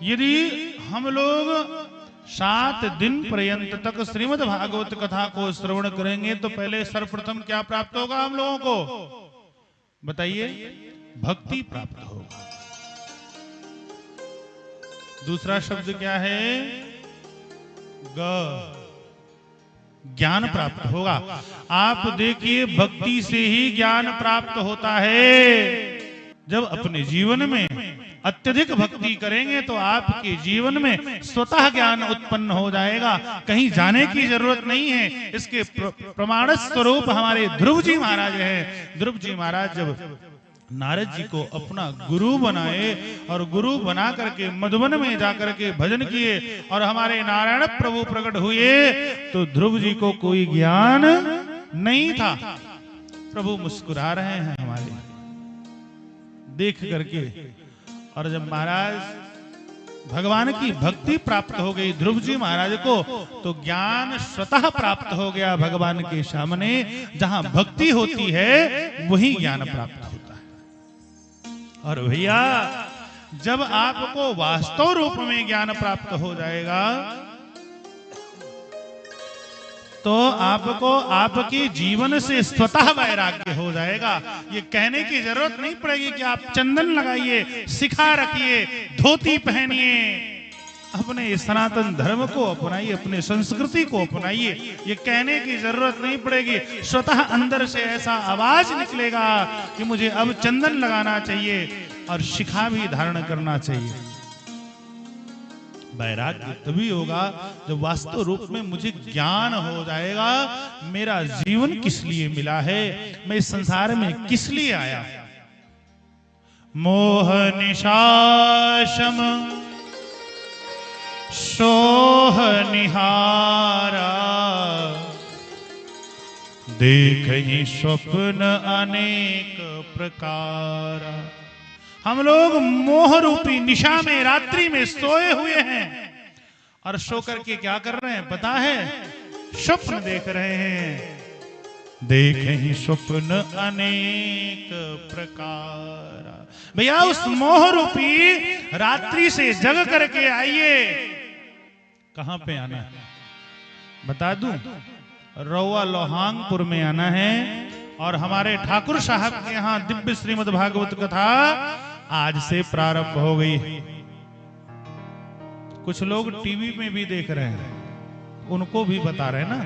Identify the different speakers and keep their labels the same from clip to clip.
Speaker 1: यदि हम लोग 7 दिन पर्यंत तक श्रीमद् भागवत कथा को श्रवण करेंगे तो पहले सर्वप्रथम क्या प्राप्त होगा हम लोगों को? बताइए। भक्ति प्राप्त होगा। दूसरा शब्द क्या है? ज्ञान प्राप्त होगा। आप देखिए, भक्ति से ही ज्ञान प्राप्त होता है। जब अपने जीवन में अत्यधिक भक्ति करेंगे तो आपके जीवन में स्वतः ज्ञान उत्पन्न हो जाएगा, कहीं जाने की जरूरत नहीं है। इसके प्रमाण स्वरूप हमारे ध्रुव जी महाराज हैं। ध्रुव जी महाराज जब नारद जी को अपना गुरु बनाए और गुरु बना करके मधुबन में जाकर के भजन किए और हमारे नारायण प्रभु प्रकट हुए, तो ध्रुव जी को कोई ज्ञान नहीं था। प्रभु मुस्कुरा रहे हैं हमारे देख करके। और जब महाराज भगवान की भक्ति प्राप्त हो गई ध्रुव जी महाराज को, तो ज्ञान स्वतः प्राप्त हो गया भगवान के सामने। जहां भक्ति होती है वही ज्ञान प्राप्त होता है। और भैया, जब आपको वास्तव रूप में ज्ञान प्राप्त हो जाएगा तो आपको आपके जीवन से स्वतः वैराग्य हो जाएगा। ये कहने की जरूरत नहीं पड़ेगी कि आप चंदन लगाइए, शिखा रखिए, धोती पहनिए, अपने सनातन धर्म को अपनाइए, अपने संस्कृति को अपनाइए। ये कहने की जरूरत नहीं पड़ेगी। स्वतः अंदर से ऐसा आवाज निकलेगा कि मुझे अब चंदन लगाना चाहिए और शिखा भी धारण करना चाहिए। वैराग्य तभी होगा जब वास्तव रूप में मुझे ज्ञान हो जाएगा, मेरा जीवन किस लिए मिला है, मैं इस संसार में किस लिए आया। मोह निशाशम सोह निहारा, देखहि स्वप्न अनेक प्रकार। हम लोग मोह रूपी निशा में रात्रि में सोए हुए हैं और सो करके क्या कर रहे हैं पता है? स्वप्न देख रहे हैं। देखें स्वप्न अनेक प्रकार। भैया, उस मोह रूपी रात्रि से जग करके आइए। कहां पे आना है बता दूं? रौआ लोहांगपुर में आना है। और हमारे ठाकुर साहब के यहाँ दिव्य श्रीमद् भागवत कथा आज से प्रारंभ हो गई। कुछ लोग टीवी में भी देख रहे हैं, उनको भी बता रहे हैं ना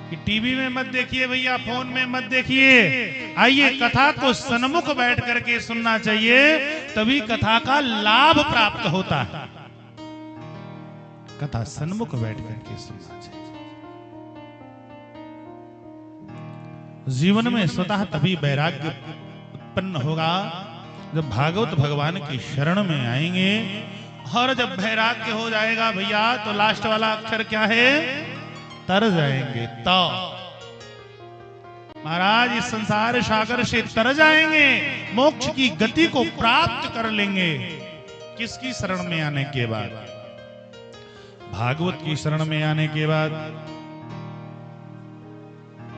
Speaker 1: कि टीवी में मत देखिए भैया, फोन में मत देखिए। आइए, कथा को सन्मुख बैठ करके सुनना चाहिए, तभी कथा का लाभ प्राप्त होता है। कथा सन्मुख बैठ करके सुनना चाहिए। जीवन में स्वतः तभी वैराग्य उत्पन्न होगा जब भागवत भगवान की शरण में आएंगे। और जब वैराग्य हो जाएगा भैया, तो लास्ट वाला अक्षर क्या है? तर जाएंगे। तो महाराज इस संसार सागर से तर जाएंगे, मोक्ष की गति को प्राप्त कर लेंगे। किसकी शरण में आने के बाद? भागवत की शरण में आने के बाद।